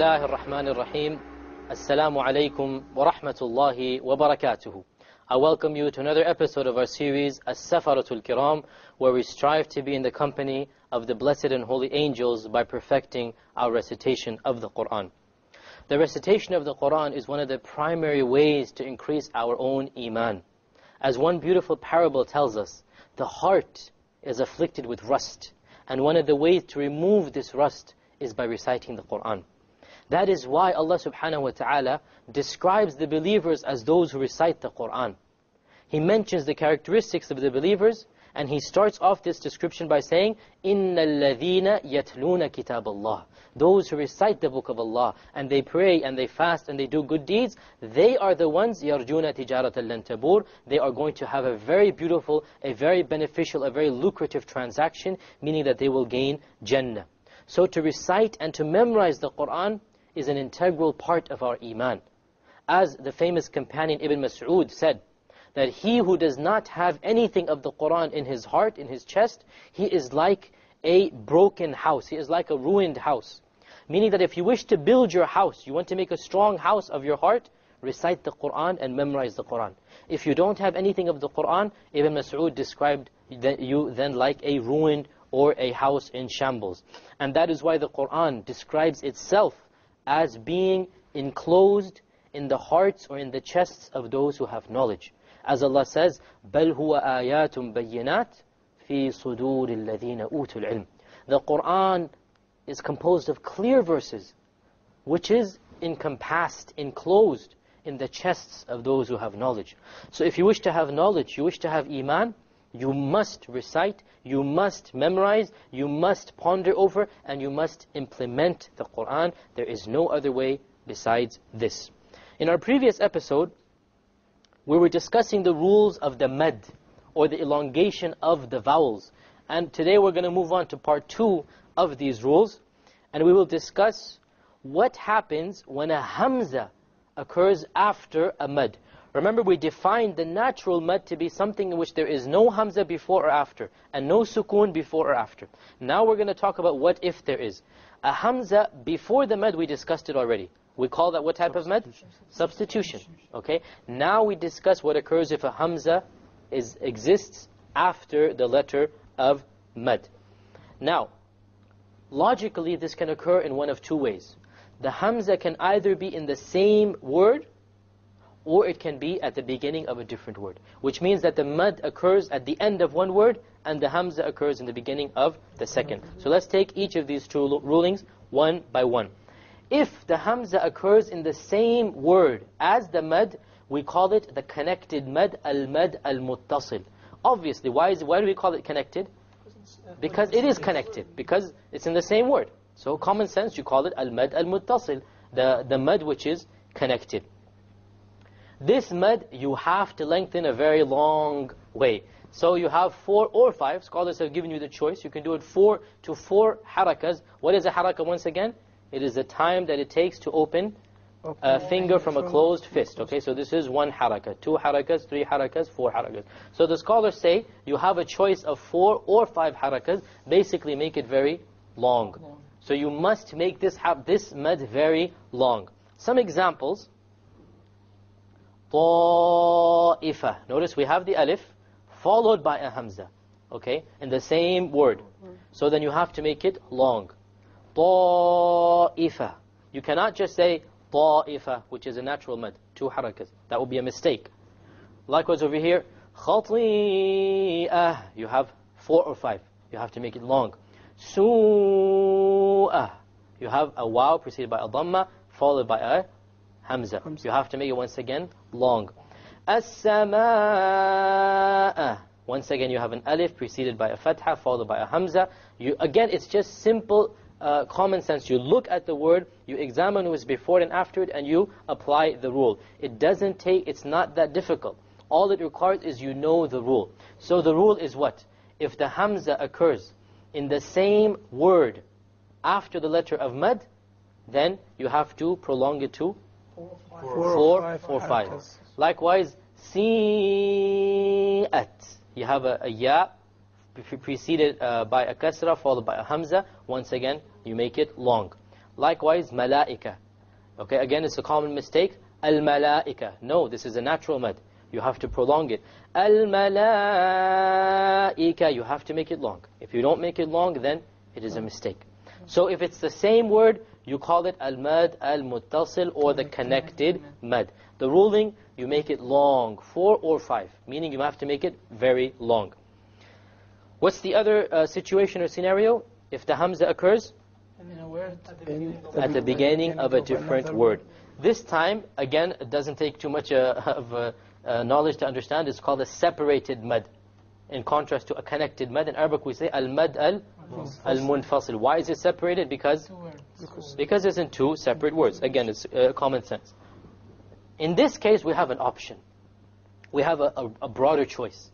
الله الرحمن الرحيم. Assalamu alaikum wa rahmatullahi wa barakatuhu. I welcome you to another episode of our series As-Safaratul Kiram, where we strive to be in the company of the blessed and holy angels by perfecting our recitation of the Quran. The recitation of the Quran is one of the primary ways to increase our own iman. As one beautiful parable tells us, the heart is afflicted with rust, and one of the ways to remove this rust is by reciting the Quran. That is why Allah subhanahu wa ta'ala describes the believers as those who recite the Quran. He mentions the characteristics of the believers, and he starts off this description by saying, إِنَّ الَّذِينَ يَتْلُونَ كِتَابَ اللَّهِ. Those who recite the book of Allah, and they pray, and they fast, and they do good deeds, they are the ones, يَرْجُونَ تِجَارَةً لَن تَبُورَ. They are going to have a very beautiful, a very beneficial, a very lucrative transaction, meaning that they will gain Jannah. So to recite and to memorize the Quran is an integral part of our iman. As the famous companion Ibn Mas'ud said, that he who does not have anything of the Quran in his heart, in his chest, he is like a broken house. He is like a ruined house. Meaning that if you wish to build your house, you want to make a strong house of your heart, recite the Quran and memorize the Quran. If you don't have anything of the Quran, Ibn Mas'ud described you then like a ruined or a house in shambles. And that is why the Quran describes itself as being enclosed in the hearts or in the chests of those who have knowledge. As Allah says, بَلْ هُوَ آيَاتٌ بَيِّنَاتٌ فِي صُدُورِ الَّذِينَ أُوتُوا الْعِلْمِ. The Quran is composed of clear verses, which is encompassed, enclosed in the chests of those who have knowledge. So if you wish to have knowledge, you wish to have iman, you must recite, you must memorize, you must ponder over, and you must implement the Quran. There is no other way besides this. In our previous episode, we were discussing the rules of the madd, or the elongation of the vowels. And today we're going to move on to part 2 of these rules. And we will discuss what happens when a Hamza occurs after a madd. Remember, we defined the natural madd to be something in which there is no Hamza before or after, and no sukoon before or after. Now we're going to talk about what if there is. A Hamza before the madd, we discussed it already. We call that what type of madd? Substitution. Okay. Now we discuss what occurs if a Hamza exists after the letter of madd. Now, logically this can occur in one of two ways. The Hamza can either be in the same word, or it can be at the beginning of a different word. Which means that the madd occurs at the end of one word, and the Hamza occurs in the beginning of the second. So let's take each of these two rulings one by one. If the Hamza occurs in the same word as the madd, we call it the connected madd, al-madd al-Muttasil. Obviously, why do we call it connected? Because it is connected, because it's in the same word. So common sense, you call it al-madd al-Muttasil, the madd which is connected. This madd, you have to lengthen a very long way. So you have 4 or 5. Scholars have given you the choice. You can do it 4 to 4 harakas. What is a haraka once again? It is the time that it takes to open a finger from a closed fist. Okay, so this is 1 haraka, 2 harakas, 3 harakas, 4 harakas. So the scholars say you have a choice of 4 or 5 harakas. Basically make it very long. So you must make this madd very long. Some examples. طائفة. Notice we have the alif followed by a hamza, okay, in the same word. So then you have to make it long. طائفة. You cannot just say طائفة, which is a natural madd, 2 harakas. That would be a mistake. Likewise over here, خطيئة. You have 4 or 5. You have to make it long. سوءة. You have a waw preceded by a dhamma followed by a Hamza. You have to make it once again long. As-samaa. Once again you have an alif preceded by a fatha followed by a Hamza. Again, it's just simple common sense. You look at the word, you examine who is before and after it, and you apply the rule. It's not that difficult. All it requires is you know the rule. So the rule is what? If the Hamza occurs in the same word after the letter of madd, then you have to prolong it to 4 or 5. Likewise, si'at. You have a ya preceded by a kasra followed by a hamza. Once again, you make it long. Likewise, malaika. Okay, again, it's a common mistake. Al-malaika. No, this is a natural mad. You have to prolong it. Al-malaika. You have to make it long. If you don't make it long, then it is a mistake. So if it's the same word, you call it al-mad, al-muttasil, or the connected mad. The ruling, you make it long, 4 or 5, meaning you have to make it very long. What's the other situation or scenario? If the hamza occurs at the beginning of a different word. This time, again, it doesn't take too much of knowledge to understand. It's called a separated mad. In contrast to a connected mad, in Arabic we say al-mad al-munfassil. Why is it separated? Because it's in 2 separate words. Again, it's common sense. In this case, we have an option. We have a broader choice.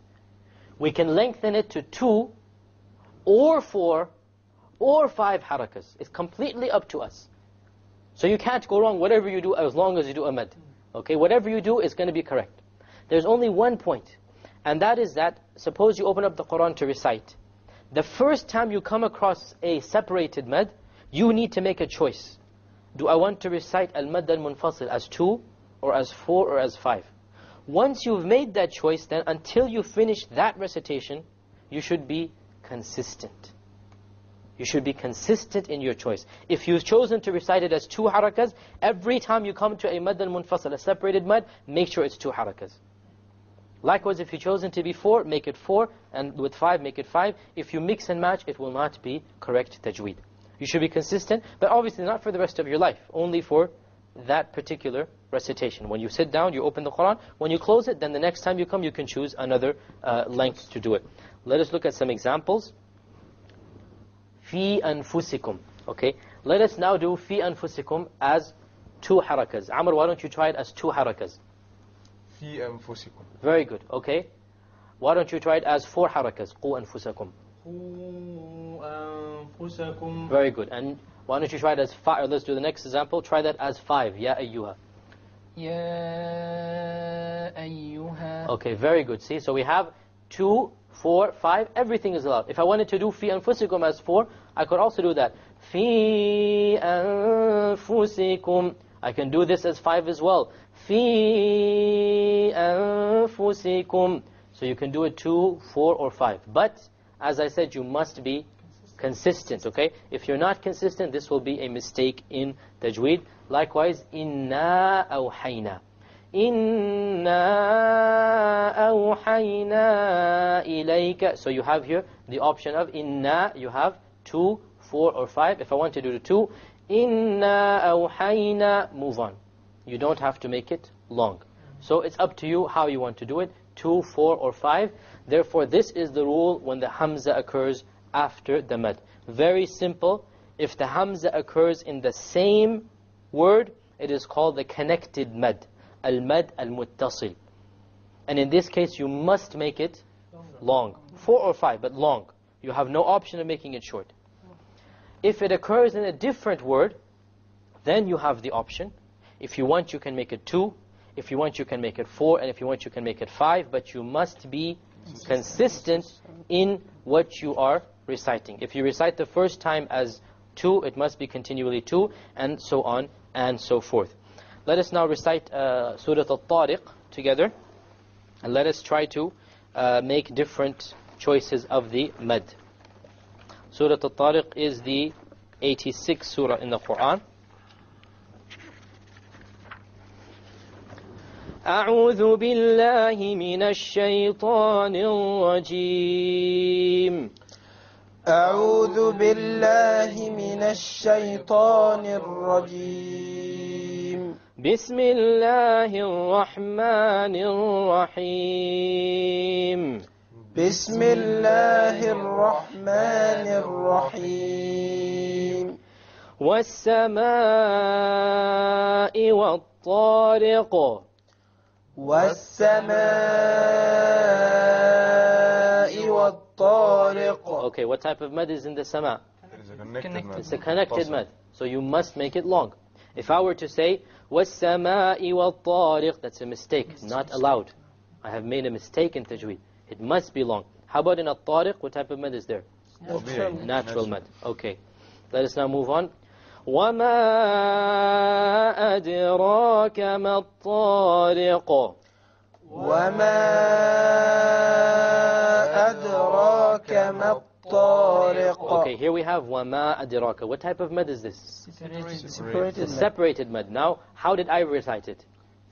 We can lengthen it to 2 or 4 or 5 harakas. It's completely up to us. So you can't go wrong whatever you do as long as you do a mad. Okay, whatever you do is going to be correct. There's only one point, and that is that, suppose you open up the Quran to recite. The first time you come across a separated mad, you need to make a choice. Do I want to recite al-mad al-munfasil as 2 or as 4 or as 5? Once you've made that choice, then until you finish that recitation, you should be consistent. You should be consistent in your choice. If you've chosen to recite it as 2 harakas, every time you come to a mad al-munfasil, a separated mad, make sure it's 2 harakas. Likewise, if you've chosen to be 4, make it 4, and with 5, make it 5. If you mix and match, it will not be correct tajweed. You should be consistent, but obviously not for the rest of your life, only for that particular recitation. When you sit down, you open the Quran. When you close it, then the next time you come, you can choose another length to do it. Let us look at some examples. Fi anfusikum. Okay, let us now do fi anfusikum as 2 harakas. Amr, why don't you try it as 2 harakas? Fi anfusikum. Very good. Okay. Why don't you try it as 4 harakas? Qu anfusakum. Qu anfusakum. Very good. And why don't you try it as 5? Let's do the next example. Try that as 5. Ya ayyuha. Ya ayyuha. Okay, very good. See, so we have 2, 4, 5. Everything is allowed. If I wanted to do fi anfusikum as 4, I could also do that. Fi anfusikum. I can do this as 5 as well. Fi anfusikum. So you can do it 2, 4, or 5. But, as I said, you must be consistent, okay? If you're not consistent, this will be a mistake in tajweed. Likewise, inna awhayna. Inna awhayna ilayka. So you have here the option of inna, you have 2, 4, or 5. If I want to do the 2, inna awhayna, move on. You don't have to make it long. So it's up to you how you want to do it, 2, 4, or 5. Therefore, this is the rule when the hamza occurs after the mad. Very simple. If the hamza occurs in the same word, it is called the connected mad. Al-mad al-muttasil. And in this case, you must make it long. 4 or 5, but long. You have no option of making it short. If it occurs in a different word, then you have the option. If you want, you can make it 2. If you want, you can make it 4. And if you want, you can make it 5. But you must be consistent in what you are reciting. If you recite the first time as 2, it must be continually 2, and so on and so forth. Let us now recite Surah Al-Tariq together. And let us try to make different choices of the mad. Surah Al-Tariq is the 86th surah in the Quran. أعوذ بالله من الشيطان الرجيم أعوذ بالله من الشيطان الرجيم بسم الله الرحمن الرحيم بسم الله الرحمن الرحيم والسماء والطارق والسماء والطارق. Okay, what type of mad is in the sama? It's a connected mad. So you must make it long. If I were to say, وَالسَّمَاءِ وَالطَّارِقِ, that's a mistake, not allowed. I have made a mistake in tajweed. It must be long. How about in al-tariq? What type of mad is there? Natural mad. Okay. Let us now move on. وَمَا أَدْرَاكَ مَا الطَّارِقُ وما أدراك ما الطارق. Okay, here we have وَمَا أَدْرَاكَ. What type of mad is this? Separated It's separated mad. Now, how did I recite it?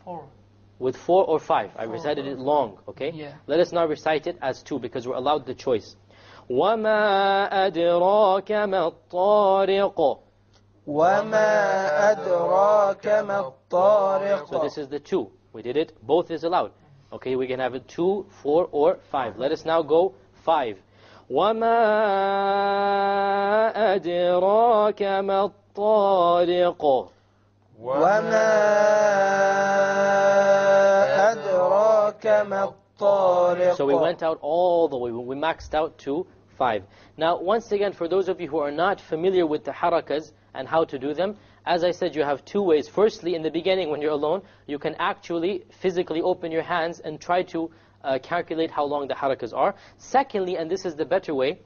4. With 4 or 5. I recited it long, okay? Yeah. Let us now recite it as 2 because we're allowed the choice. وَمَا أَدْرَاكَ مَا الطَّارِقُ. وما أدراك ما الطارق. So this is the 2. We did it. Both is allowed. Okay, we can have it 2, 4, or 5. Let us now go 5. وَمَا أَدْرَاكَ مَا الطَّارِقُ. وما أدراك ما الطارق. So we went out all the way. We maxed out to 5. Now, once again, for those of you who are not familiar with the harakas and how to do them, as I said, you have 2 ways. Firstly, in the beginning, when you're alone, you can actually physically open your hands and try to calculate how long the harakas are. Secondly, and this is the better way,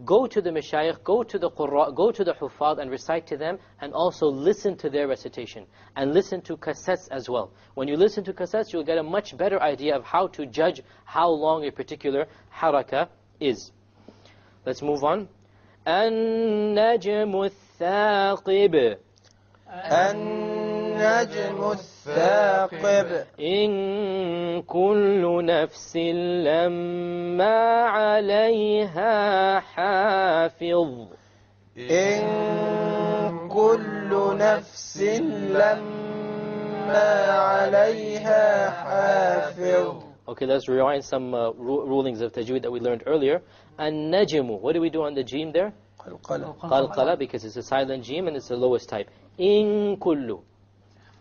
go to the mashayikh, go to the qurra, go to the huffaz and recite to them, and also listen to their recitation. And listen to cassettes as well. When you listen to cassettes, you'll get a much better idea of how to judge how long a particular haraka is. Let's move on. النجم الثاقب. النجم الثاقب. إن كل نفس لما عليها حافظ. إن كل نفس لما عليها حافظ. Okay, let's rewind some rulings of tajweed that we learned earlier. النجم, what do we do on the jim there? قلقلة, because it's a silent jim and it's the lowest type. إن كل.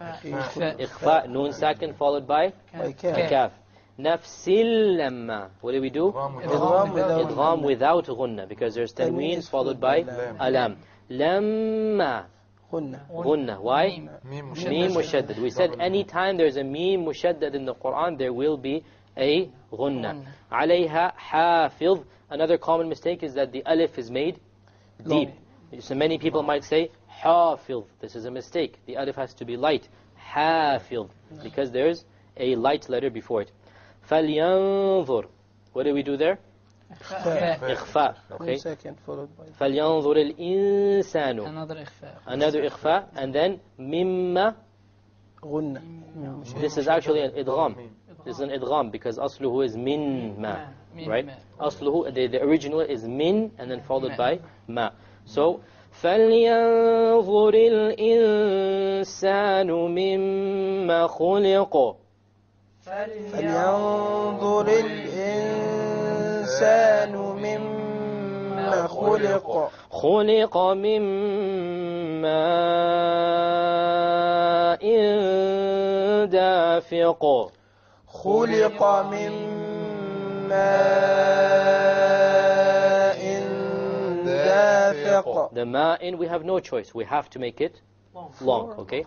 إخفاء, noon sakin followed by kaf. نفس لما, what do we do? إدغام without غنة, because there's tanween followed by alam. لما غنة, why? Mim mushaddad. We said anytime there's a mim mushaddad in the Quran, there will be a غنة. عليها حافظ. Another common mistake is that the alif is made deep. So many people might say حافظ. This is a mistake. The alif has to be light. حافظ, because there's a light letter before it. فلينظر. What do we do there? إخفاء. Okay. فلينظر الإنسان. Another إخفاء. And then مما. This is actually an idgham. This is an idgham because أصله is min ma. Right? أصله, the original is min and then followed by ma. So فلينظر الإنسان مما خلق. فلينظر الإنسان مما خلق. خلق من ماء دافق. خلق من ماء دافق. The ma'in, we have no choice. We have to make it long. Okay?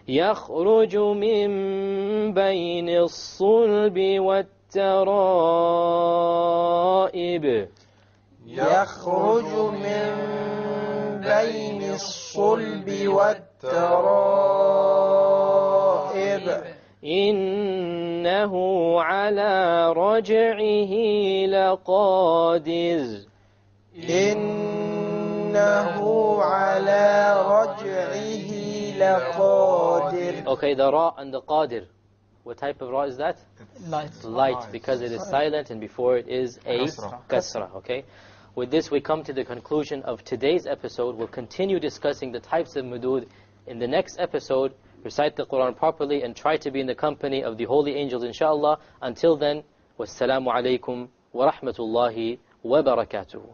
يخرج من بين الصلب والترائب. يخرج من بين الصلب والترائب. إنه على رجعه لقادر. إنه على رجعه لقادر. Okay, the ra and the qadir. What type of ra is that? Light, because it is silent and before it is a kasra. Okay? With this we come to the conclusion of today's episode. We'll continue discussing the types of mudud in the next episode. Recite the Quran properly and try to be in the company of the holy angels, inshallah. Until then, wassalamu alaikum wa rahmatullahi wa barakatuhu.